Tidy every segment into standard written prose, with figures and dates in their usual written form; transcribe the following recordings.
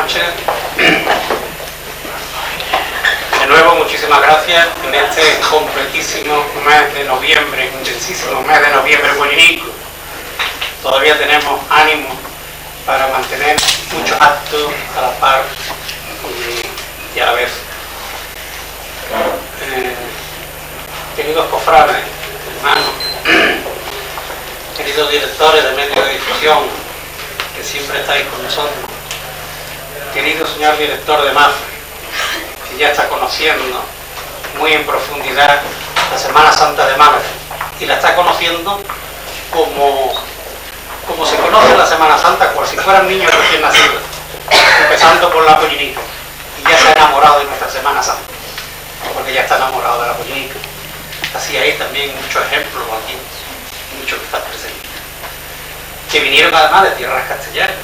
noches. De nuevo, muchísimas gracias en este completísimo mes de noviembre, intensísimo mes de noviembre bueninico. Todavía tenemos ánimo para mantener muchos actos a la par y a la vez. Queridos cofrades, hermanos, queridos directores de medios de difusión, que siempre estáis con nosotros, querido señor director de MAFRE, que ya está conociendo muy en profundidad la Semana Santa de Málaga, y la está conociendo como se conoce la Semana Santa, como si fueran niños recién nacidos, empezando por la pollinica, y ya se ha enamorado de nuestra Semana Santa, porque ya está enamorado de la pollinica. Así hay también muchos ejemplos aquí, muchos que están presentes, que vinieron además de tierras castellanas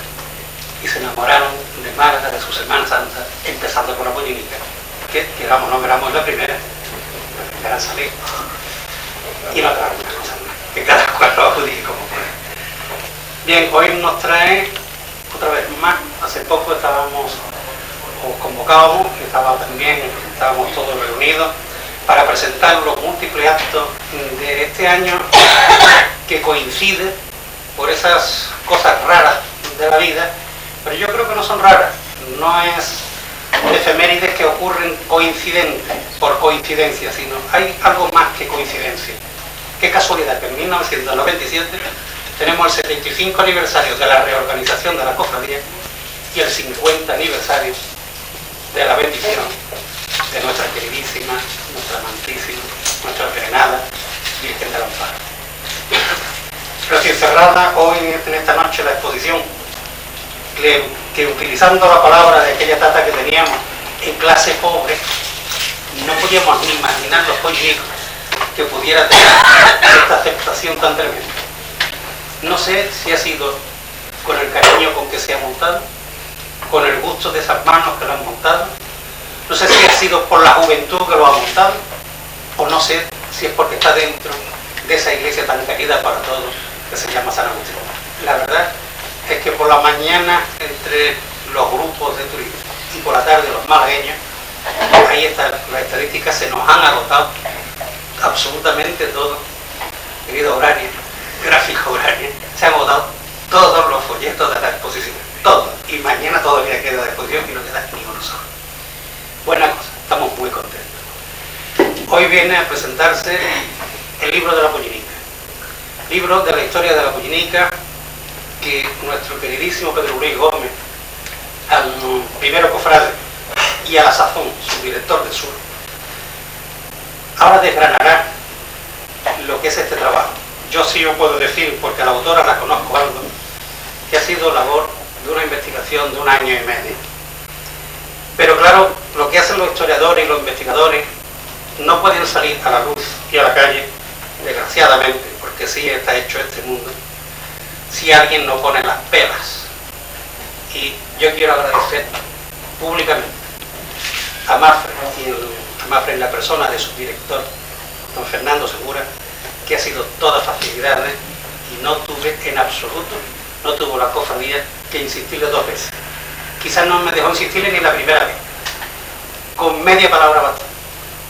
y se enamoraron de Málaga, de su Semana Santa, empezando por la pollinica, que queramos o no queramos, es la primera en salir, y la otra cosa, que cada cual lo adjudique como puede. Bien, hoy nos trae otra vez más. Hace poco os convocábamos, estábamos todos reunidos para presentar los múltiples actos de este año que coinciden por esas cosas raras de la vida, pero yo creo que no son raras, no es efemérides que ocurren coincidentes, por coincidencia, sino hay algo más que coincidencia. Qué casualidad que en 1997 tenemos el 75 aniversario de la reorganización de la cofradía y el 50 aniversario de la bendición de nuestra queridísima, nuestra amantísima, nuestra venerada Virgen del Amparo. Recién cerrada hoy en esta noche la exposición, que utilizando la palabra de aquella tata que teníamos en clase pobre, no podíamos ni imaginar los pollicos que pudiera tener esta aceptación tan tremenda. No sé si ha sido con el cariño con que se ha montado, con el gusto de esas manos que lo han montado, no sé si ha sido por la juventud que lo ha montado, o no sé si es porque está dentro de esa iglesia tan querida para todos que se llama San Agustín. La verdad es que por la mañana entre los grupos de turistas y por la tarde los malagueños, ahí están las estadísticas, se nos han agotado absolutamente todo. Querido Urania, gráfico Urania, se han agotado todos los folletos de la exposición, todos, y mañana todavía queda de exposición y no queda ni uno solo. Buena cosa, estamos muy contentos. Hoy viene a presentarse el libro de la pollinica, libro de la historia de la pollinica, que nuestro queridísimo Pedro Luis Gómez, al primero cofrade y a la sazón, su director de sur, ahora desgranará lo que es este trabajo. Yo sí os puedo decir, porque a la autora la conozco algo, que ha sido labor de una investigación de 1 año y medio. Pero claro, lo que hacen los historiadores y los investigadores no pueden salir a la luz y a la calle, desgraciadamente, porque sí está hecho este mundo, si alguien no pone las pelas. Y yo quiero agradecer públicamente a MAFRE, en la persona de su director, don Fernando Segura, que ha sido toda facilidades, y no tuve en absoluto, no tuvo la cofradía que insistirle 2 veces. Quizás no me dejó insistirle ni la primera vez, con media palabra basta.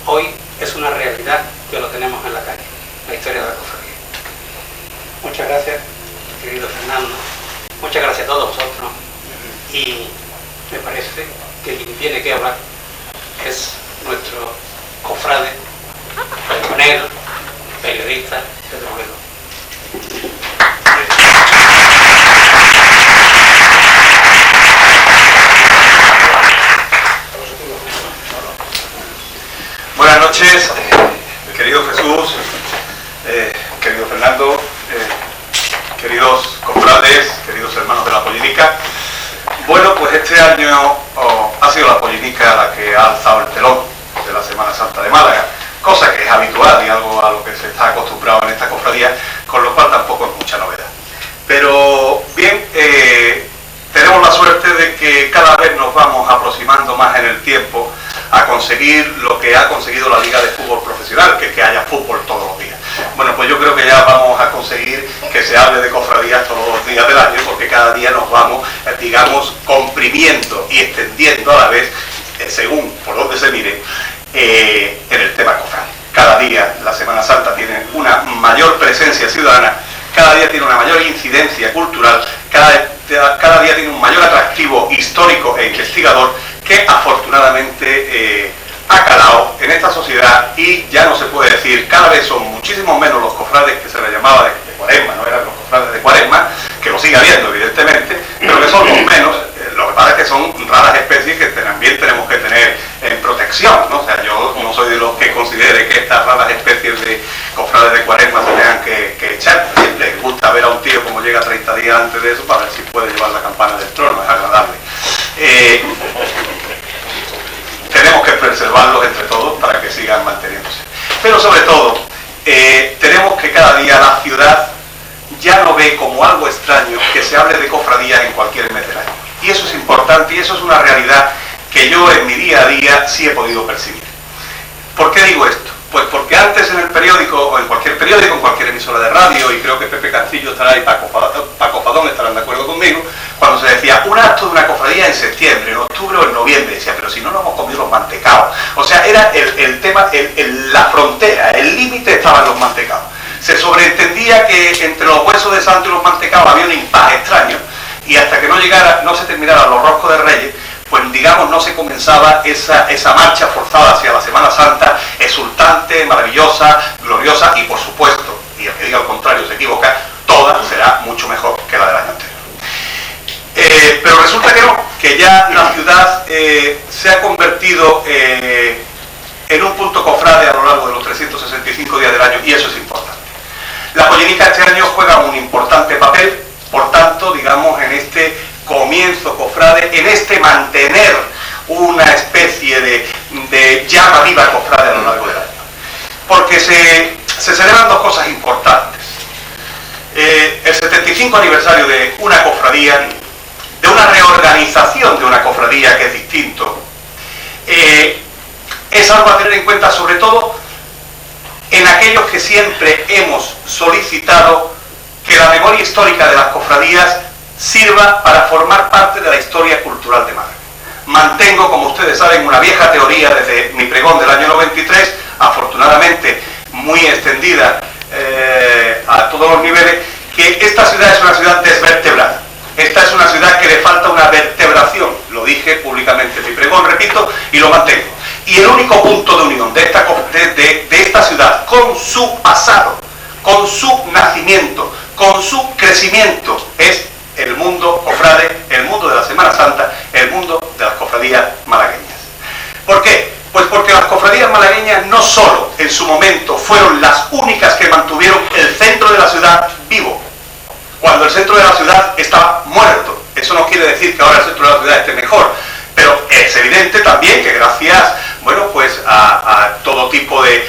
Hoy es una realidad que lo tenemos en la calle, la historia de la cofradía. Muchas gracias, querido Fernando, muchas gracias a todos vosotros, y me parece que quien tiene que hablar es nuestro cofrade, pregonero, periodista, Pedro Luis. Buenas noches, querido Jesús, querido Fernando, queridos cofrades, queridos hermanos de la pollinica. Bueno, pues este año ha sido la pollinica la que ha alzado el telón de la Semana Santa de Málaga, cosa que es habitual y algo a lo que se está acostumbrado en esta cofradía, con lo cual tampoco es mucha novedad. Pero bien, tenemos la suerte de que cada vez nos vamos aproximando más en el tiempo a conseguir lo que ha conseguido la Liga de Fútbol Profesional, que es que haya fútbol todos los días. Bueno, pues yo creo que ya vamos a conseguir que se hable de cofradías todos los días del año, porque cada día nos vamos, digamos, comprimiendo y extendiendo a la vez, según por donde se mire, en el tema cofrade. Cada día la Semana Santa tiene una mayor presencia ciudadana, cada día tiene una mayor incidencia cultural, cada día tiene un mayor atractivo histórico e investigador que afortunadamente ha calado en esta sociedad, y ya no se puede decir, cada vez son muchísimos menos los cofrades que se le llamaba de Cuaresma, no eran los cofrades de Cuaresma, que lo sigue habiendo evidentemente, pero que son los menos. Lo que pasa es que son raras especies que también tenemos que tener en protección, ¿no? O sea, yo no soy de los que considere que estas raras especies de cofrades de Cuaresma se tengan que echar. Siempre les gusta ver a un tío como llega 30 días antes de eso para ver si puede llevar la campana del trono, es agradable. Tenemos que preservarlos entre todos para que sigan manteniéndose. Pero sobre todo, tenemos que cada día la ciudad ya no ve como algo extraño que se hable de cofradías en cualquier mes del año. Y eso es importante, y eso es una realidad que yo en mi día a día sí he podido percibir. ¿Por qué digo esto? Pues porque antes en el periódico, o en cualquier periódico, en cualquier emisora de radio, y creo que Pepe Castillo estará ahí, Paco Fadón estarán de acuerdo conmigo, cuando se decía un acto de una cofradía en septiembre, en octubre o en noviembre, decía, pero si no nos hemos comido los mantecaos. O sea, era el tema, la frontera, el límite estaba en los mantecaos. Se sobreentendía que entre los huesos de santo y los mantecaos había un impas extraño, y hasta que no se terminaran los roscos de Reyes, pues digamos no se comenzaba esa marcha forzada hacia la Semana Santa, exultante, maravillosa, gloriosa, y por supuesto, y el que diga lo contrario se equivoca, toda será mucho mejor que la del año anterior. Pero resulta que no, que ya la ciudad se ha convertido en un punto cofrade a lo largo de los 365 días del año, y eso es importante. La Pollénica este año juega un importante papel, por tanto, digamos, en este comienzo cofrade, en este mantener una especie de llama viva cofrade a lo largo del año. Porque se celebran dos cosas importantes. El 75 aniversario de una cofradía, de una reorganización de una cofradía que es distinto, es algo a tener en cuenta, sobre todo en aquellos que siempre hemos solicitado que la memoria histórica de las cofradías sirva para formar parte de la historia cultural de Málaga. Mantengo, como ustedes saben, una vieja teoría desde mi pregón del año 93, afortunadamente muy extendida a todos los niveles, que esta ciudad es una ciudad desvertebrada. Esta es una ciudad que le falta una vertebración. Lo dije públicamente en mi pregón, repito, y lo mantengo. Y el único punto de unión de esta ciudad con su pasado, con su nacimiento, con su crecimiento, es el mundo cofrade, el mundo de la Semana Santa, el mundo de las cofradías malagueñas. ¿Por qué? Pues porque las cofradías malagueñas no solo en su momento fueron las únicas que mantuvieron el centro de la ciudad vivo, cuando el centro de la ciudad estaba muerto. Eso no quiere decir que ahora el centro de la ciudad esté mejor, pero es evidente también que gracias, bueno, pues a todo tipo de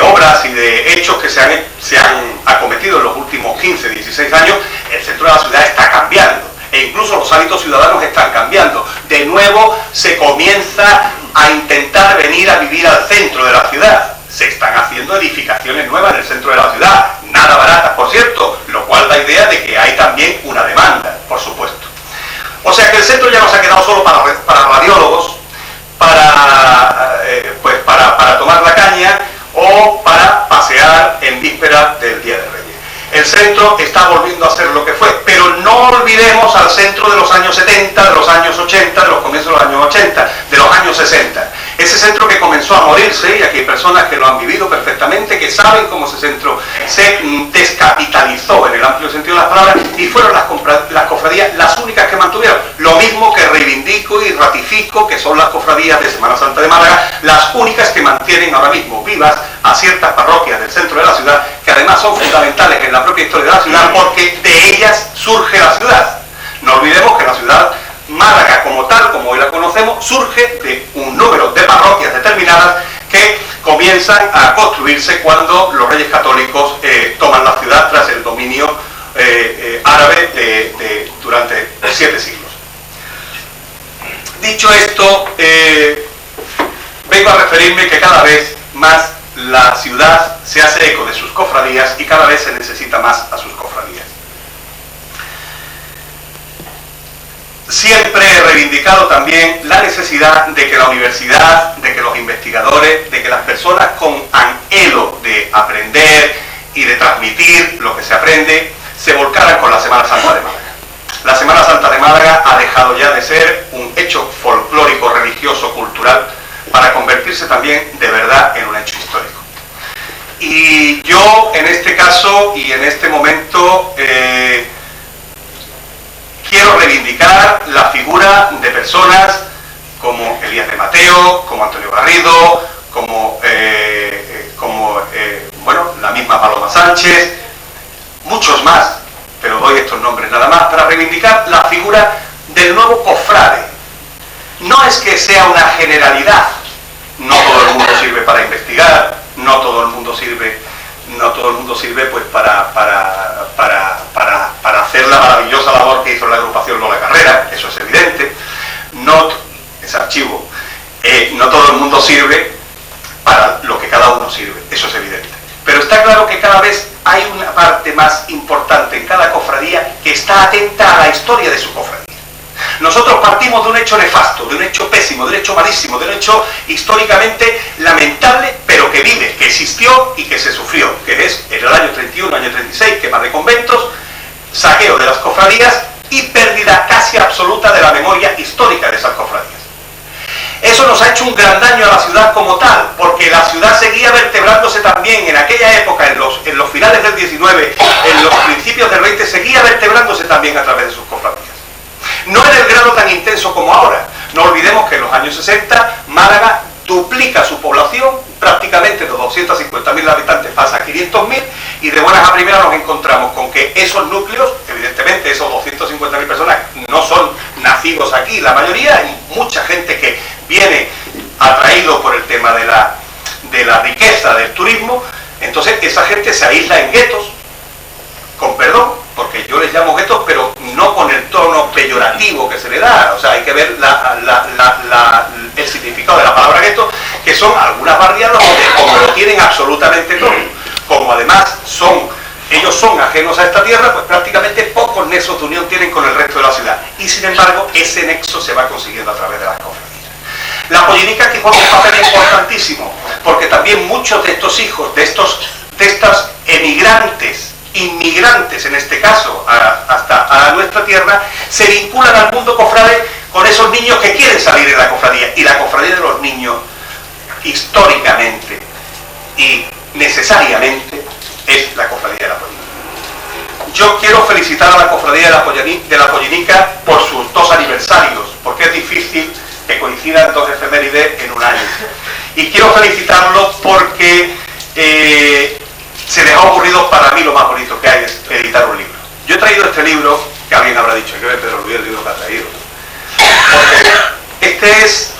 obras y de hechos que se han acometido en los últimos 15, 16 años, el centro de la ciudad está cambiando, e incluso los hábitos ciudadanos están cambiando. De nuevo se comienza a intentar venir a vivir al centro de la ciudad. Se están haciendo edificaciones nuevas en el centro de la ciudad, nada baratas, por cierto, lo cual da idea de que hay también una demanda, por supuesto. O sea que el centro ya no se ha quedado solo para radiólogos, para tomar la caña o para pasear en víspera del Día de Reyes. El centro está volviendo a ser lo que fue, pero no olvidemos al centro de los años 70, de los años 80, de los comienzos de los años 80, de los años 60. Ese centro que comenzó a morirse, y aquí hay personas que lo han vivido perfectamente, que saben cómo ese centro se descapitalizó en el amplio sentido de las palabras, y fueron las cofradías las únicas que mantuvieron. Lo mismo que reivindico y ratifico que son las cofradías de Semana Santa de Málaga, las únicas que mantienen ahora mismo vivas a ciertas parroquias del centro de la ciudad, que además son fundamentales en la propia historia de la ciudad, porque de ellas surge la ciudad. No olvidemos que la ciudad Málaga como tal, como hoy la conocemos, surge de un número de parroquias determinadas que comienzan a construirse cuando los reyes católicos toman la ciudad tras el dominio árabe durante 7 siglos. Dicho esto, vengo a referirme que cada vez más la ciudad se hace eco de sus cofradías y cada vez se necesita más a sus cofradías. Siempre he reivindicado también la necesidad de que la universidad, de que los investigadores, de que las personas con anhelo de aprender y de transmitir lo que se aprende, se volcaran con la Semana Santa de Málaga. La Semana Santa de Málaga ha dejado ya de ser un hecho folclórico, religioso, cultural, para convertirse también de verdad en un hecho histórico. Y yo en este caso y en este momento quiero reivindicar la figura de personas como Elías de Mateo, como Antonio Garrido, como la misma Paloma Sánchez, muchos más, pero doy estos nombres nada más, para reivindicar la figura del nuevo cofrade. No es que sea una generalidad, no todo el mundo sirve para investigar, no todo el mundo sirve pues para hacer la maravillosa labor que hizo la agrupación Lola Carrera, eso es evidente, ese archivo, no todo el mundo sirve para lo que cada uno sirve, eso es evidente. Pero está claro que cada vez hay una parte más importante en cada cofradía que está atenta a la historia de su cofradía. Nosotros partimos de un hecho nefasto, de un hecho pésimo, de un hecho malísimo, de un hecho históricamente lamentable, pero que vive, que existió y que se sufrió, que es en el año 31, año 36, quema de conventos, saqueo de las cofradías y pérdida casi absoluta de la memoria histórica de esas cofradías. Eso nos ha hecho un gran daño a la ciudad como tal, porque la ciudad seguía vertebrándose también en aquella época, en los finales del 19, en los principios del 20, seguía vertebrándose también a través de sus cofradías. No en el grado tan intenso como ahora. No olvidemos que en los años 60 Málaga duplica su población, prácticamente de 250.000 habitantes pasa a 500.000, y de buenas a primeras nos encontramos con que esos núcleos, evidentemente esos 250.000 personas no son nacidos aquí, la mayoría, hay mucha gente que viene atraído por el tema de la riqueza del turismo. Entonces esa gente se aísla en guetos, con perdón, porque yo les llamo guetos, pero no con el tono peyorativo que se le da. O sea, hay que ver el significado de la palabra gueto, que son algunas barriadas donde, como lo tienen absolutamente todo, como además ellos son ajenos a esta tierra, pues prácticamente pocos nexos de unión tienen con el resto de la ciudad. Y sin embargo, ese nexo se va consiguiendo a través de las cofradías. La política que juega un papel importantísimo, porque también muchos de estos hijos, de estas inmigrantes en este caso, hasta a nuestra tierra, se vinculan al mundo cofrade con esos niños que quieren salir de la cofradía. Y la cofradía de los niños, históricamente y necesariamente, es la cofradía de la Pollinica. Yo quiero felicitar a la cofradía de la Pollinica por sus 2 aniversarios, porque es difícil que coincidan 2 efemérides en un año. Y quiero felicitarlos porque se les ha ocurrido, para mí lo más bonito que hay es editar un libro. Yo he traído este libro, que alguien habrá dicho, que Pedro Luis el libro que ha traído. Porque este es,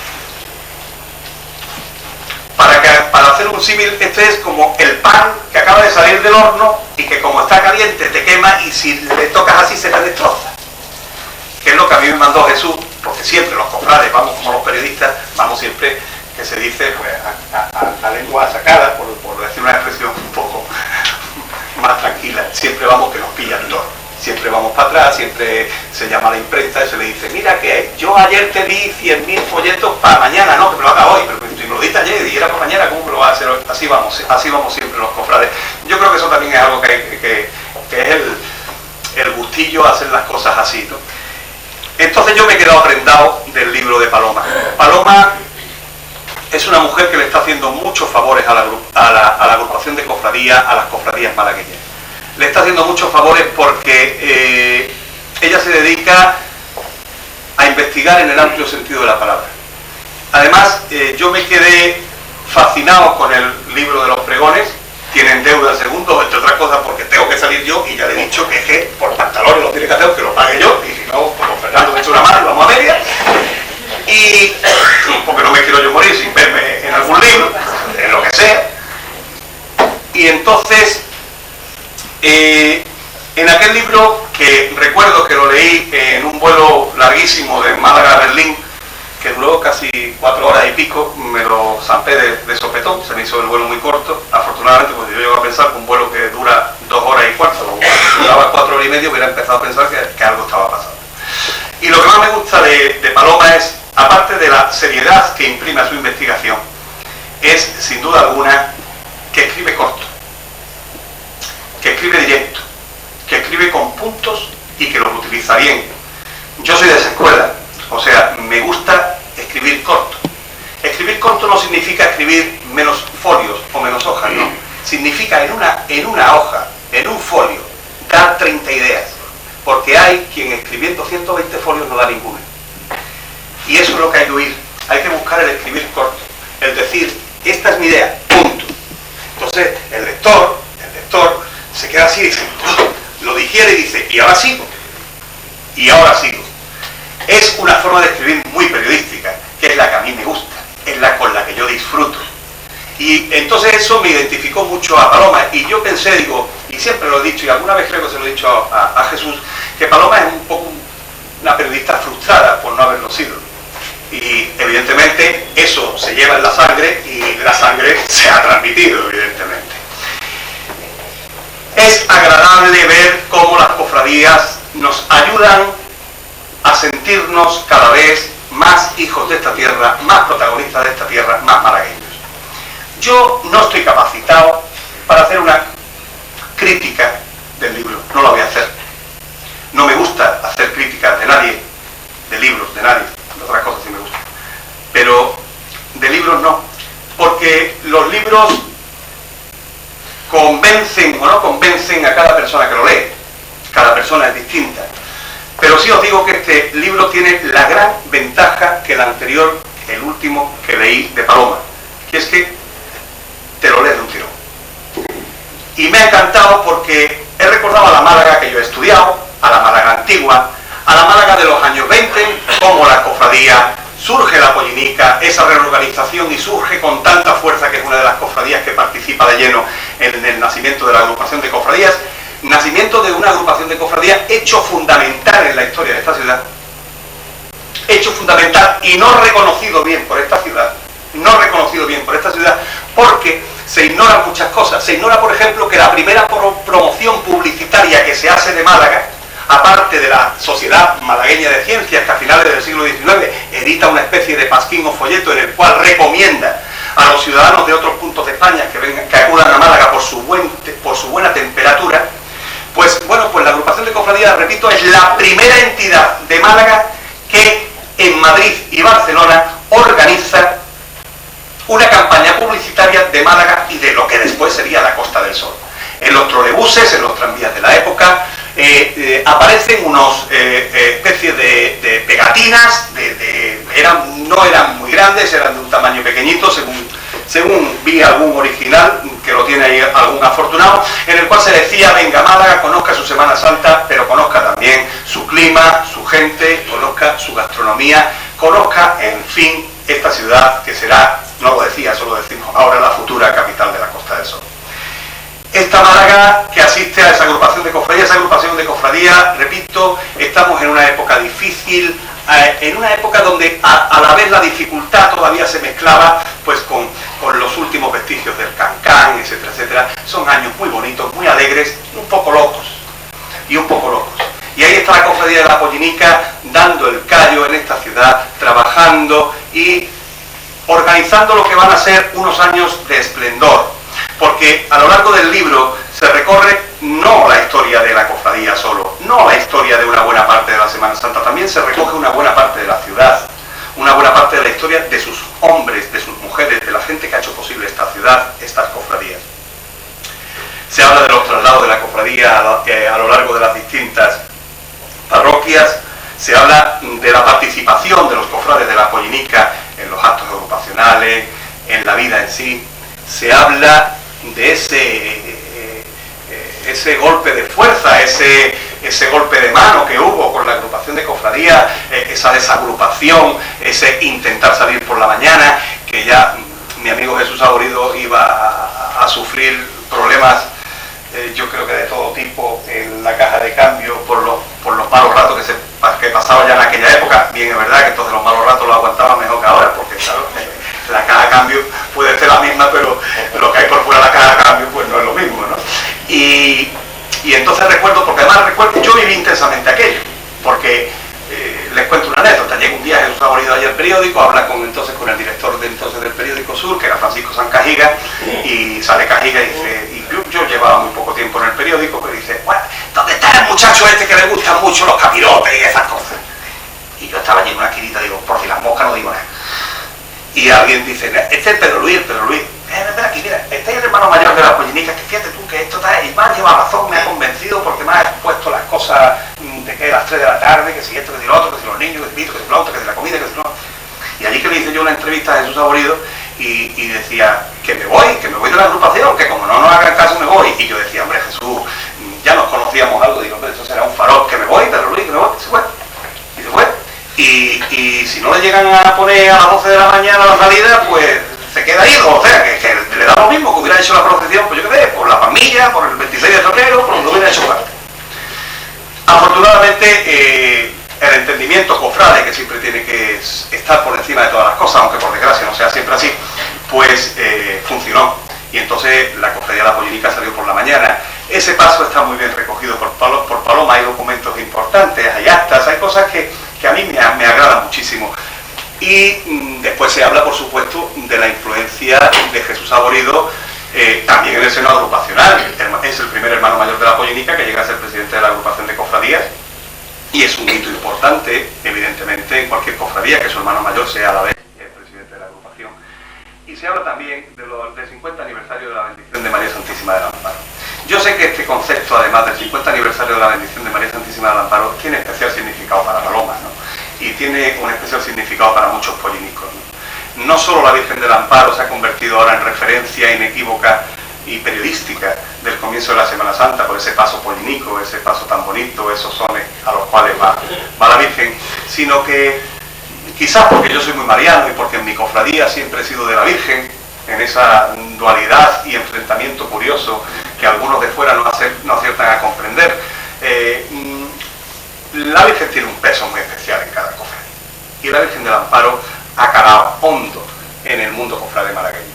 para hacer un símil, este es como el pan que acaba de salir del horno y que como está caliente te quema y si le tocas así se te destroza. Que es lo que a mí me mandó Jesús, porque siempre los cofrades, vamos como los periodistas, vamos siempre, que se dice, pues a la lengua sacada, por decir una expresión un poco más tranquila, siempre vamos que nos pillan todo. Siempre vamos para atrás, siempre se llama a la imprenta y se le dice, mira que yo ayer te di 100.000 folletos para mañana, no, que me lo haga hoy, pero si me lo diste ayer y era para mañana, ¿cómo me lo vas a hacer hoy? Así vamos siempre los cofrades. Yo creo que eso también es algo que es el gustillo a hacer las cosas así, ¿no? Entonces yo me he quedado prendado del libro de Paloma. Paloma es una mujer que le está haciendo muchos favores a la agrupación de cofradías, a las cofradías malagueñas. Le está haciendo muchos favores porque ella se dedica a investigar en el amplio sentido de la palabra. Además, yo me quedé fascinado con el libro de los pregones. Tienen deuda el segundo, entre otras cosas porque tengo que salir yo y ya le he dicho que por pantalones lo tiene que hacer, que lo pague yo, y si no, pues Fernando me echa una mano y vamos a media. Y porque no me quiero yo morir sin verme en algún libro, en lo que sea. Y entonces, en aquel libro, que recuerdo que lo leí en un vuelo larguísimo de Málaga a Berlín, que duró casi casi 4 horas y pico, me lo zampé de sopetón, se me hizo el vuelo muy corto. Afortunadamente, pues yo llego a pensar que un vuelo que dura 2 horas y cuarto, o duraba 4 horas y media, hubiera empezado a pensar que algo estaba pasando. Y lo que más me gusta de Paloma es, aparte de la seriedad que imprime a su investigación, es sin duda alguna que escribe corto, que escribe directo, que escribe con puntos y que los utiliza bien. Yo soy de esa escuela, o sea, me gusta escribir corto. Escribir corto no significa escribir menos folios o menos hojas, no. Significa en una hoja, en un folio, dar 30 ideas. Porque hay quien escribiendo 120 folios no da ninguna. Y eso es lo que hay que huir. Hay que buscar el escribir corto. El decir, esta es mi idea, punto. Entonces, el lector se queda así y dice, lo digiere y dice, y ahora sigo. Y ahora sigo. Es una forma de escribir muy periodística, que es la que a mí me gusta, es la con la que yo disfruto. Y entonces eso me identificó mucho a Paloma, y yo pensé, digo, y siempre lo he dicho, y alguna vez creo que se lo he dicho a Jesús, que Paloma es un poco una periodista frustrada por no haberlo sido. Y evidentemente eso se lleva en la sangre, y la sangre se ha transmitido, evidentemente. Es agradable ver cómo las cofradías nos ayudan a sentirnos cada vez más hijos de esta tierra, más protagonistas de esta tierra, más malagueños. Yo no estoy capacitado para hacer una crítica del libro, no la voy a hacer. No me gusta hacer críticas de nadie, de libros, de nadie, de otras cosas sí me gustan. Pero de libros no, porque los libros convencen o no convencen a cada persona que lo lee. Cada persona es distinta. Pero sí os digo que este libro tiene la gran ventaja que el anterior, el último que leí de Paloma, que es que te lo lees de un tirón. Y me ha encantado porque he recordado a la Málaga que yo he estudiado, a la Málaga antigua, a la Málaga de los años 20, como la cofradía, surge la Pollinica, esa reorganización, y surge con tanta fuerza, que es una de las cofradías que participa de lleno en el nacimiento de la agrupación de cofradías, nacimiento de una agrupación de cofradías hecho fundamental en la historia de esta ciudad, hecho fundamental y no reconocido bien por esta ciudad, porque se ignoran muchas cosas. Se ignora, por ejemplo, que la primera promoción publicitaria que se hace de Málaga, aparte de la Sociedad Malagueña de Ciencias, que a finales del siglo XIX edita una especie de pasquín o folleto en el cual recomienda a los ciudadanos de otros puntos de España que acudan a Málaga por su buena temperatura, pues la agrupación de cofradías, repito, es la primera entidad de Málaga que en Madrid y Barcelona organiza una campaña publicitaria de Málaga y de lo que después sería la Costa del Sol. En los trolebuses, en los tranvías de la época, aparecen unos especies de pegatinas, no eran muy grandes, eran de un tamaño pequeñito, según vi algún original, que lo tiene ahí algún afortunado, en el cual se decía, venga Málaga, conozca su Semana Santa, pero conozca también su clima, su gente, conozca su gastronomía, conozca, en fin, esta ciudad que será, no lo decía, eso lo decimos ahora, la futura capital de la Costa del Sol. Esta Málaga que asiste a esa agrupación de cofradías, repito, estamos en una época difícil, en una época donde a la vez la dificultad todavía se mezclaba pues con los últimos vestigios del cancán, etcétera, etcétera. Son años muy bonitos, muy alegres, un poco locos. Y ahí está la cofradía de la Pollinica dando el callo en esta ciudad, trabajando y organizando lo que van a ser unos años de esplendor. Porque a lo largo del libro se recorre no la historia de la cofradía solo, no la historia de una buena parte de la Semana Santa, también se recoge una buena parte de la ciudad, una buena parte de la historia de sus hombres, de sus mujeres, de la gente que ha hecho posible esta ciudad, estas cofradías. Se habla de los traslados de la cofradía a lo largo de las distintas parroquias, se habla de la participación de los cofrades de la Pollinica en los actos agrupacionales, en la vida en sí. Se habla de ese golpe de fuerza, ese golpe de mano que hubo con la agrupación de cofradías, esa desagrupación, ese intentar salir por la mañana, que ya mi amigo Jesús Aborido iba a sufrir problemas, yo creo que de todo tipo, en la caja de cambio por los malos ratos que pasaba ya en aquella época. Bien, es verdad que entonces los malos ratos los aguantaba mejor que ahora, precisamente aquello, porque les cuento una anécdota. Llega un día Jesús Saborido allí al periódico, habla entonces con el director de entonces del periódico Sur, que era Francisco San Cajiga, y sale Cajiga y dice, y yo llevaba muy poco tiempo en el periódico, pero dice, bueno, ¿dónde está el muchacho este que le gustan mucho los capirotes y esas cosas? Y yo estaba allí en una esquinita, digo, por si las moscas no digo nada. Y alguien dice, este es Pedro Luis, ven aquí, mira, este es el hermano mayor de las pollinicas, que fíjate tú que esto está, y me has llevado razón, me ha convencido porque me has expuesto las cosas de que a las 3 de la tarde, que si esto, que si lo otro, que si los niños, que si esto, que si lo otro, que si la comida, que si no. Y allí que le hice yo una entrevista a Jesús Saborido y decía que me voy de la agrupación, que como no nos hagan caso me voy. Y yo decía, hombre Jesús, ya nos conocíamos algo, digo, hombre, eso será un farol, que me voy, Pedro Luis, que me voy, que se fue. Y se fue. Y si no le llegan a poner a las 12 de la mañana la salida, pues se queda ido, o sea, que le da lo mismo que hubiera hecho la procesión, pues yo qué sé, por la familia, por el 26 de febrero, por donde hubiera hecho parte. Afortunadamente, el entendimiento cofrade, que siempre tiene que estar por encima de todas las cosas, aunque por desgracia no sea siempre así, pues funcionó. Y entonces la cofradía de la Pollinica salió por la mañana. Ese paso está muy bien recogido por Paloma, hay documentos importantes, hay actas, hay cosas que a mí me agradan muchísimo. Y después se habla, por supuesto, de la influencia de Jesús Saborido también en el seno agrupacional. Es el primer hermano mayor de la Pollinica que llega a ser presidente de la agrupación de cofradías. Y es un hito importante, evidentemente, en cualquier cofradía que su hermano mayor sea a la vez el presidente de la agrupación. Y se habla también del 50 aniversario de la bendición de María Santísima del Amparo. Yo sé que este concepto, además del 50 aniversario de la bendición de María Santísima del Amparo, tiene especial significado para Paloma, ¿no? Y tiene un especial significado para muchos pollinicos, ¿no? No solo la Virgen del Amparo se ha convertido ahora en referencia inequívoca y periodística del comienzo de la Semana Santa por ese paso pollinico, ese paso tan bonito, esos sones a los cuales va la Virgen, sino que quizás porque yo soy muy mariano y porque en mi cofradía siempre he sido de la Virgen, en esa dualidad y enfrentamiento curioso que algunos de fuera no aciertan a comprender, la Virgen tiene un peso muy especial en cada cofradía. Y la Virgen del Amparo ha calado hondo en el mundo cofrade malagueño.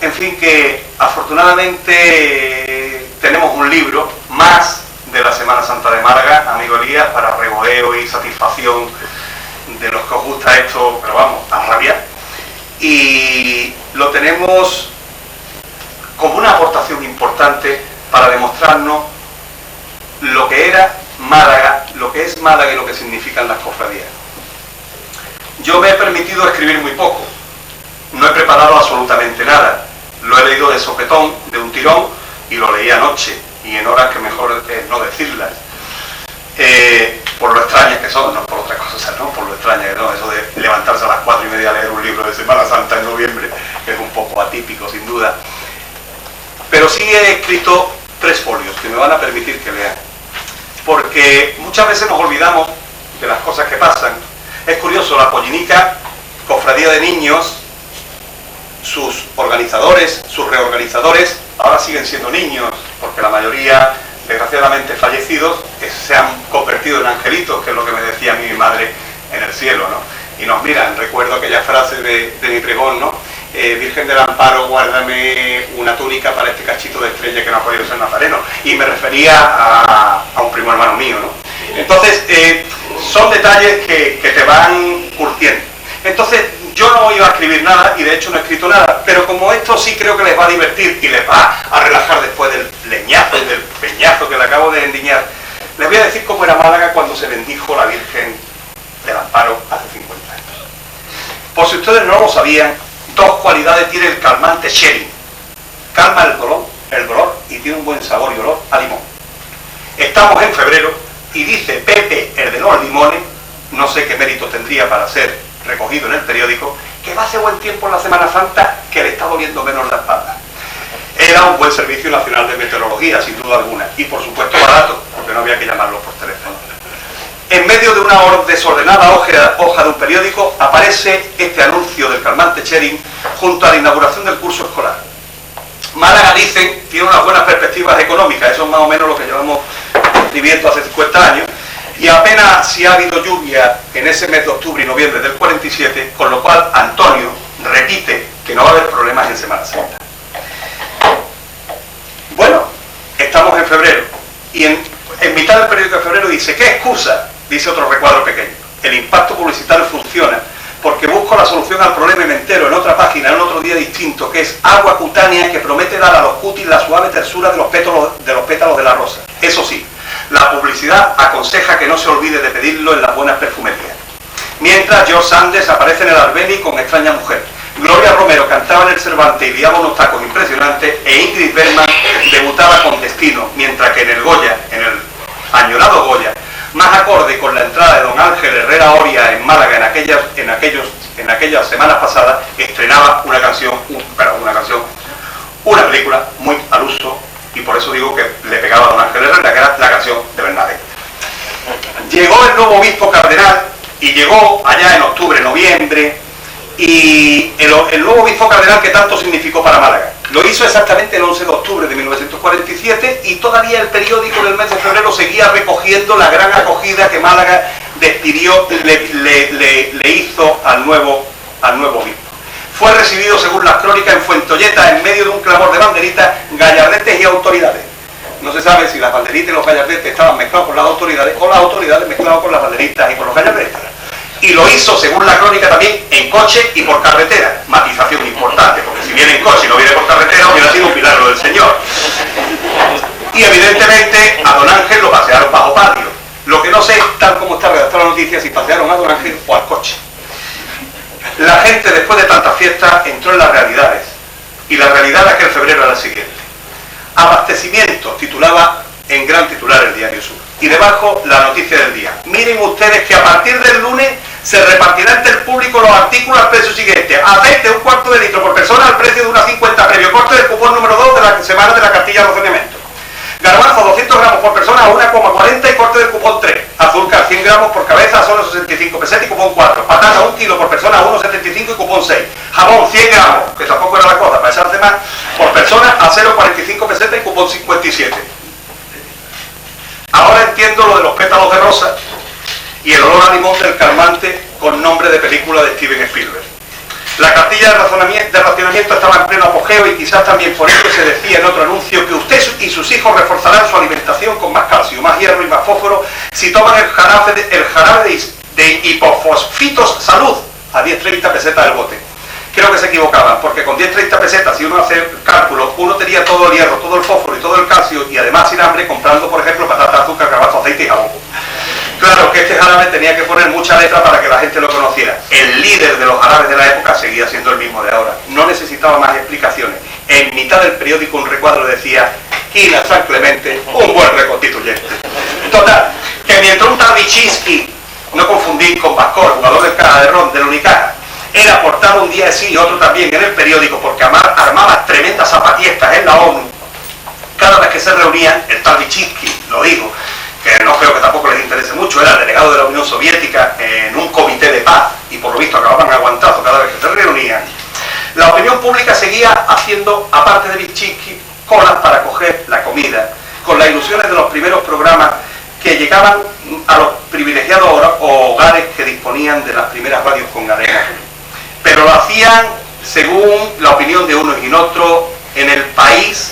En fin, que afortunadamente tenemos un libro más de la Semana Santa de Málaga, amigo Elías, para regodeo y satisfacción de los que os gusta esto, pero vamos, a rabiar. Y lo tenemos como una aportación importante para demostrarnos lo que era Málaga, lo que es Málaga y lo que significan las cofradías. Yo me he permitido escribir muy poco, no he preparado absolutamente nada, lo he leído de sopetón, de un tirón, y lo leí anoche, y en horas que mejor no decirlas, por lo extrañas que son, no por otra cosa, ¿no? Por lo extrañas que no, eso de levantarse a las 4:30 a leer un libro de Semana Santa en noviembre, es un poco atípico sin duda, pero sí he escrito 3 folios que me van a permitir que lean, porque muchas veces nos olvidamos de las cosas que pasan. Es curioso, la Pollinica, cofradía de niños, sus organizadores, sus reorganizadores, ahora siguen siendo niños, porque la mayoría, desgraciadamente fallecidos, se han convertido en angelitos, que es lo que me decía mi madre en el cielo, ¿no? Y nos miran, recuerdo aquella frase de mi pregón, ¿no? Virgen del Amparo, guárdame una túnica para este cachito de estrella que no ha podido ser nazareno. Y me refería a un primo hermano mío, ¿no? Entonces, son detalles que te van curtiendo. Entonces, yo no iba a escribir nada, y de hecho no he escrito nada, pero como esto sí creo que les va a divertir y les va a relajar después del leñazo y del peñazo que le acabo de endiñar, les voy a decir cómo era Málaga cuando se bendijo la Virgen del Amparo hace 50 años. Por si ustedes no lo sabían, 2 cualidades tiene el calmante Sherry. Calma el dolor y tiene un buen sabor y olor a limón. Estamos en febrero y dice Pepe, el de los limones, no sé qué mérito tendría para ser recogido en el periódico, que va a hacer buen tiempo en la Semana Santa, que le está doliendo menos la espalda. Era un buen servicio nacional de meteorología, sin duda alguna, y por supuesto barato, porque no había que llamarlo por teléfono. En medio de una desordenada hoja de un periódico aparece este anuncio del calmante Cherin junto a la inauguración del curso escolar. Málaga, dicen, tiene unas buenas perspectivas económicas, eso es más o menos lo que llevamos viviendo hace 50 años, y apenas si ha habido lluvia en ese mes de octubre y noviembre del 47, con lo cual Antonio repite que no va a haber problemas en Semana Santa. Bueno, estamos en febrero, y En mitad del periódico de febrero dice: ¿qué excusa? Dice otro recuadro pequeño: el impacto publicitario funciona porque busco la solución al problema y me entero en otra página, en otro día distinto, que es agua cutánea que promete dar a los cutis la suave tersura de los pétalos de la rosa. Eso sí, la publicidad aconseja que no se olvide de pedirlo en las buenas perfumerías. Mientras George Sanders aparece en el Albéniz con Extraña Mujer, Gloria Romero cantaba en el Cervantes y liaba unos tacos impresionantes, e Ingrid Bergman debutaba con Destino, mientras que en el Goya, en el añorado Goya, más acorde con la entrada de don Ángel Herrera Oria en Málaga en aquellas semanas pasadas, estrenaba una película muy al uso, y por eso digo que le pegaba a don Ángel Herrera, que era la canción de Bernadette. Llegó el nuevo obispo cardenal, y llegó allá en octubre, noviembre, y el nuevo obispo cardenal que tanto significó para Málaga. Lo hizo exactamente el 11 de octubre de 1947 y todavía el periódico del mes de febrero seguía recogiendo la gran acogida que Málaga despidió, le hizo al nuevo obispo. Fue recibido, según las crónicas, en Fuentolleta, en medio de un clamor de banderitas, gallardetes y autoridades. No se sabe si las banderitas y los gallardetes estaban mezclados con las autoridades o las autoridades mezcladas con las banderitas y con los gallardetes. Y lo hizo, según la crónica, también en coche y por carretera. Matización importante, porque si viene en coche y no viene por carretera, hubiera sido un milagro del Señor. Y evidentemente a don Ángel lo pasearon bajo patio. Lo que no sé, tal como está redactada la noticia, si pasearon a don Ángel o al coche. La gente, después de tantas fiestas, entró en las realidades. Y la realidad de aquel febrero era la siguiente: abastecimiento, titulaba en gran titular el Diario Sur. Y debajo la noticia del día: miren ustedes que a partir del lunes se repartirá entre el público los artículos al precio siguiente: aceite, un cuarto de litro por persona al precio de 1,50 previo corte del cupón número 2 de la semana de la cartilla de racionamiento. Garbanzo, 200 gramos por persona a 1,40 y corte del cupón 3. Azúcar, 100 gramos por cabeza a solo 65 pesetas y cupón 4. Patata, 1 kilo por persona a 1,75 y cupón 6. Jabón, 100 gramos, que tampoco era la cosa, para echarse más, por persona a 0,45 pesetas y cupón 57. Ahora entiendo lo de los pétalos de rosa y el olor a limón del calmante con nombre de película de Steven Spielberg. La cartilla de racionamiento estaba en pleno apogeo y quizás también por ello se decía en otro anuncio que usted y sus hijos reforzarán su alimentación con más calcio, más hierro y más fósforo si toman el jarabe de hipofosfitos salud a 10,30 pesetas el bote. Creo que se equivocaban, porque con 10,30 pesetas, si uno hace cálculos, uno tenía todo el hierro, todo el fósforo y todo el calcio, y además sin hambre, comprando, por ejemplo, patata, azúcar, garbanzo, aceite y jabón. Claro que este jarabe tenía que poner mucha letra para que la gente lo conociera. El líder de los jarabes de la época seguía siendo el mismo de ahora. No necesitaba más explicaciones. En mitad del periódico un recuadro decía: Quina San Clemente, un buen reconstituyente. Total, que mientras un tal Vichinsky, no confundir con Pascor, jugador de caja de ron del Unicaja, era portado un día sí y otro también en el periódico porque armaba tremendas zapatistas en la ONU. Cada vez que se reunían, el tal Vichinsky, lo digo, que no creo que tampoco les interese mucho, era el delegado de la Unión Soviética en un comité de paz y por lo visto acababan aguantando cada vez que se reunían. La opinión pública seguía haciendo, aparte de Vichinsky, colas para coger la comida, con las ilusiones de los primeros programas que llegaban a los privilegiados hogares que disponían de las primeras radios con cadena. Pero lo hacían según la opinión de unos y otros en el país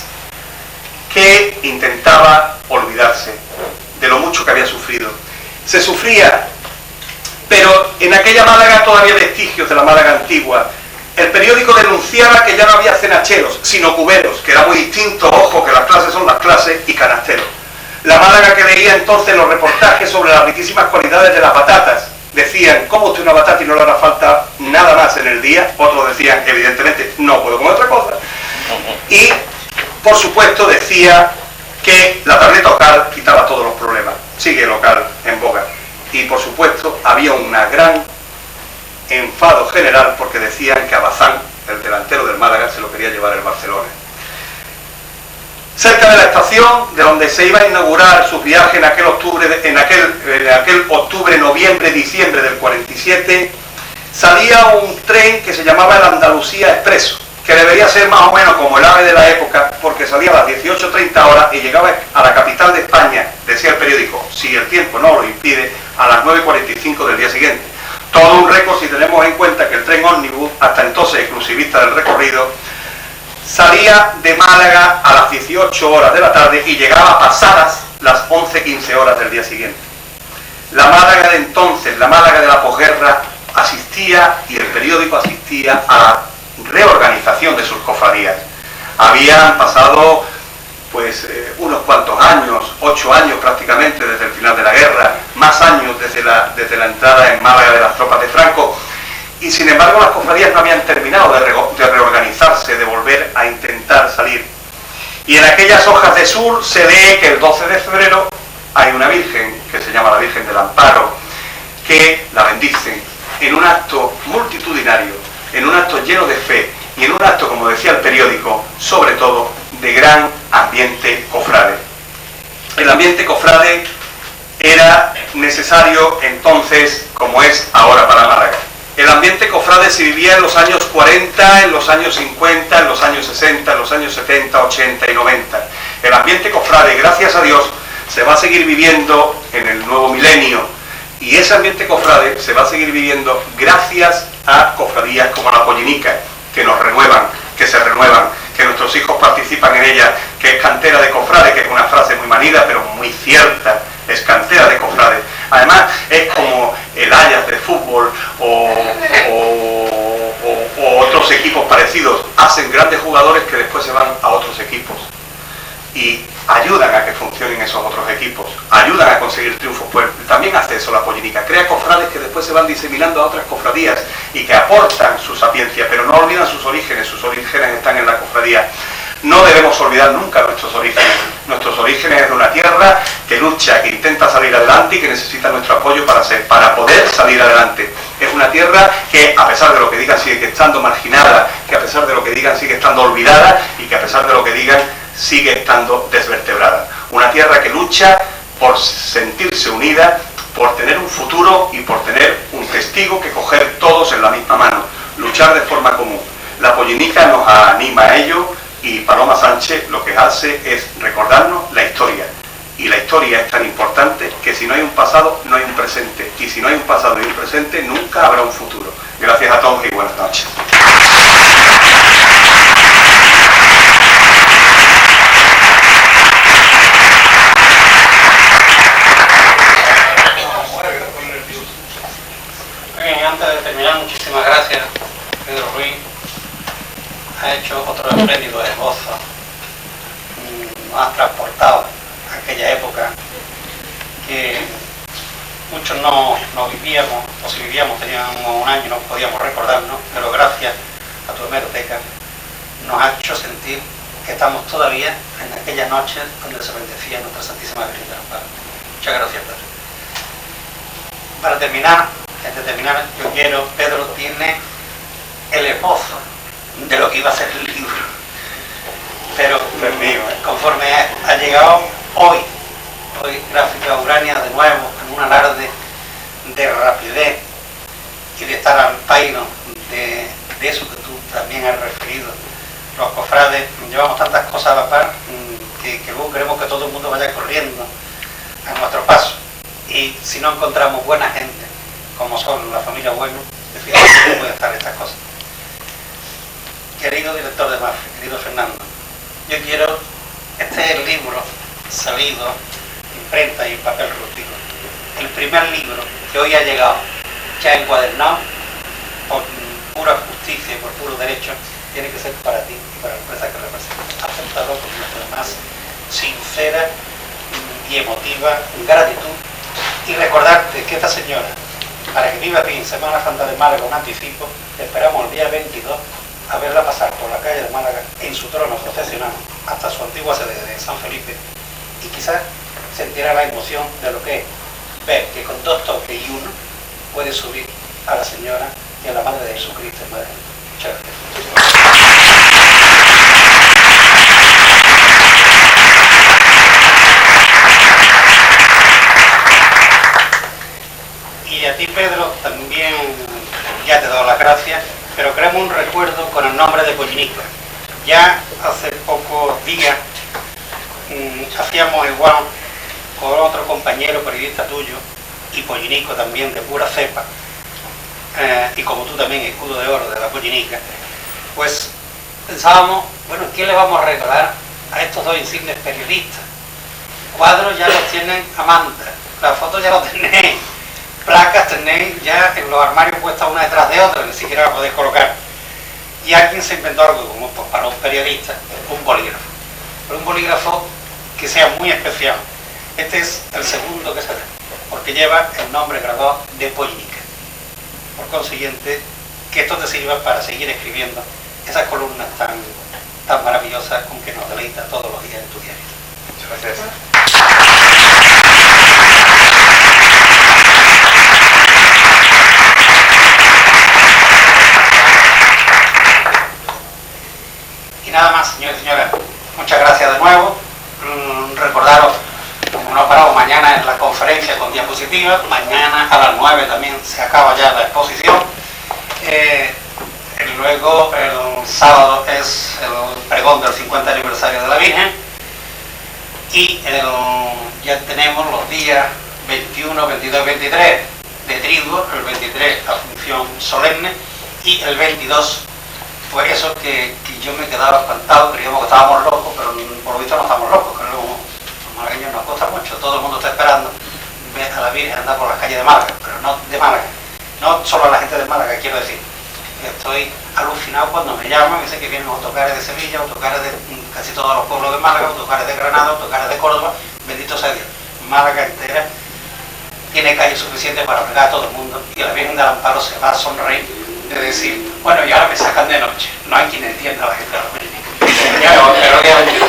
que intentaba olvidarse de lo mucho que había sufrido. Se sufría, pero en aquella Málaga todavía vestigios de la Málaga antigua. El periódico denunciaba que ya no había cenacheros, sino cuberos, que era muy distinto, ojo, que las clases son las clases, y canasteros. La Málaga que leía entonces los reportajes sobre las riquísimas cualidades de las batatas. Decían: ¿cómo usted una batata y no le hará falta nada más en el día? Otros decían: evidentemente, no puedo comer otra cosa. Y, por supuesto, decía que la tableta Ocal quitaba todos los problemas. Sigue el Ocal en boga. Y, por supuesto, había una gran enfado general porque decían que a Bazán, el delantero del Málaga, se lo quería llevar el Barcelona. Cerca de la estación, de donde se iba a inaugurar sus viajes en aquel octubre, noviembre, diciembre del 47, salía un tren que se llamaba el Andalucía Expreso, que debería ser más o menos como el AVE de la época, porque salía a las 18:30 horas y llegaba a la capital de España, decía el periódico, si el tiempo no lo impide, a las 9:45 del día siguiente. Todo un récord si tenemos en cuenta que el tren ómnibus, hasta entonces exclusivista del recorrido, salía de Málaga a las 18 horas de la tarde y llegaba pasadas las 11:15 horas del día siguiente. La Málaga de entonces, la Málaga de la posguerra, asistía, y el periódico asistía, a la reorganización de sus cofradías. Habían pasado pues unos cuantos años, 8 años prácticamente desde el final de la guerra, más años desde la entrada en Málaga de las tropas de Franco, y sin embargo las cofradías no habían terminado de reorganizarse, de volver a intentar salir. Y en aquellas hojas de sur se lee que el 12 de febrero hay una virgen, que se llama la Virgen del Amparo, que la bendicen en un acto multitudinario, en un acto lleno de fe, y en un acto, como decía el periódico, sobre todo de gran ambiente cofrade. El ambiente cofrade era necesario entonces, como es ahora para Málaga. El ambiente cofrade se vivía en los años 40, en los años 50, en los años 60, en los años 70, 80 y 90. El ambiente cofrade, gracias a Dios, se va a seguir viviendo en el nuevo milenio, y ese ambiente cofrade se va a seguir viviendo gracias a cofradías como la Pollinica, que nos renuevan, que se renuevan, que nuestros hijos participan en ella, que es cantera de cofrade, que es una frase muy manida pero muy cierta, es cantera de cofrade. Además es como el Ajax de fútbol o otros equipos parecidos, hacen grandes jugadores que después se van a otros equipos y ayudan a que funcionen esos otros equipos, ayudan a conseguir triunfos. Pues también hace eso la Pollinica, crea cofrades que después se van diseminando a otras cofradías y que aportan su sapiencia, pero no olvidan sus orígenes están en la cofradía. No debemos olvidar nunca nuestros orígenes es de una tierra que lucha, que intenta salir adelante y que necesita nuestro apoyo para poder salir adelante. Es una tierra que, a pesar de lo que digan, sigue estando marginada, que a pesar de lo que digan sigue estando olvidada, y que a pesar de lo que digan sigue estando desvertebrada. Una tierra que lucha por sentirse unida, por tener un futuro y por tener un testigo que coger todos en la misma mano, luchar de forma común. La Pollinica nos anima a ello, y Paloma Sánchez lo que hace es recordarnos la historia. Y la historia es tan importante que si no hay un pasado, no hay un presente. Y si no hay un pasado y un presente, nunca habrá un futuro. Gracias a todos y buenas noches. Bien, antes de terminar, muchísimas gracias, Pedro Ruiz. Ha hecho otro espléndido esbozo, nos ha transportado a aquella época que muchos no vivíamos, o si vivíamos teníamos un año y no podíamos recordarnos, pero gracias a tu hemeroteca nos ha hecho sentir que estamos todavía en aquella noche donde se bendecía nuestra Santísima Virgen del Amparo. Muchas gracias, Pedro. Para terminar, antes de terminar, yo quiero, Pedro tiene el esbozo de lo que iba a ser el libro, pero conforme ha llegado hoy Gráfica Urania de nuevo en un alarde de rapidez y de estar al pairo de eso que tú también has referido. Los cofrades llevamos tantas cosas a la par que luego queremos que todo el mundo vaya corriendo a nuestro paso, y si no encontramos buena gente como son la familia Bueno, definitivamente no pueden estar estas cosas. Querido director de Mafre, querido Fernando, yo quiero, este es el libro salido, imprenta y en papel rústico, el primer libro que hoy ha llegado ya encuadernado, por pura justicia y por puro derecho, tiene que ser para ti y para la empresa que representas. Aceptarlo con nuestra más sincera y emotiva gratitud, y recordarte que esta señora, para que viva bien Semana Santa de Málaga con anticipo, esperamos el día 22 a verla pasar por la calle de Málaga en su trono procesional hasta su antigua sede de San Felipe, y quizás sentirá la emoción de lo que es ver que con 2 toques y 1 puede subir a la Señora y a la Madre de Jesucristo en Madrid. Muchas gracias. Y a ti, Pedro, también ya te he dado las gracias, pero queremos un recuerdo con el nombre de Pollinica. Ya hace pocos días hacíamos igual con otro compañero periodista tuyo y pollinico también de pura cepa, y como tú también, escudo de oro de la Pollinica, pues pensábamos, bueno, ¿qué le vamos a regalar a estos 2 insignes periodistas? cuadros ya los tienen a manta, las fotos ya los tenéis, placas tenéis ya en los armarios puestas una detrás de otra, ni siquiera la podéis colocar. Y alguien se inventó algo como pues, para un periodista, un bolígrafo. Pero un bolígrafo que sea muy especial. Este es el segundo que se da, porque lleva el nombre grabado de Polínica. Por consiguiente, que esto te sirva para seguir escribiendo esas columnas tan maravillosas con que nos deleita todos los días en tu diario. Muchas gracias. Y nada más, señores y señoras, muchas gracias de nuevo. Recordaros, como no paramos, mañana en la conferencia con diapositivas, mañana a las 9 también se acaba ya la exposición. Luego el sábado es el pregón del 50 aniversario de la Virgen y ya tenemos los días 21, 22 y 23 de triduo, el 23 la función solemne y el 22 pues eso que yo me quedaba espantado, creíamos que estábamos locos, pero por lo visto no estamos locos, que luego los malagueños nos cuesta mucho, todo el mundo está esperando ver a la Virgen andar por las calles de Málaga, pero no de Málaga, no solo a la gente de Málaga, quiero decir. Estoy alucinado cuando me llaman, me dicen que vienen autocares de Sevilla, autocares de casi todos los pueblos de Málaga, autocares de Granada, autocares de Córdoba, bendito sea Dios. Málaga entera tiene calle suficiente para albergar a todo el mundo y la Virgen del Amparo se va a sonreír de decir, bueno, y ahora me sacan de noche. No hay quien entienda a la gente de la política. Pero que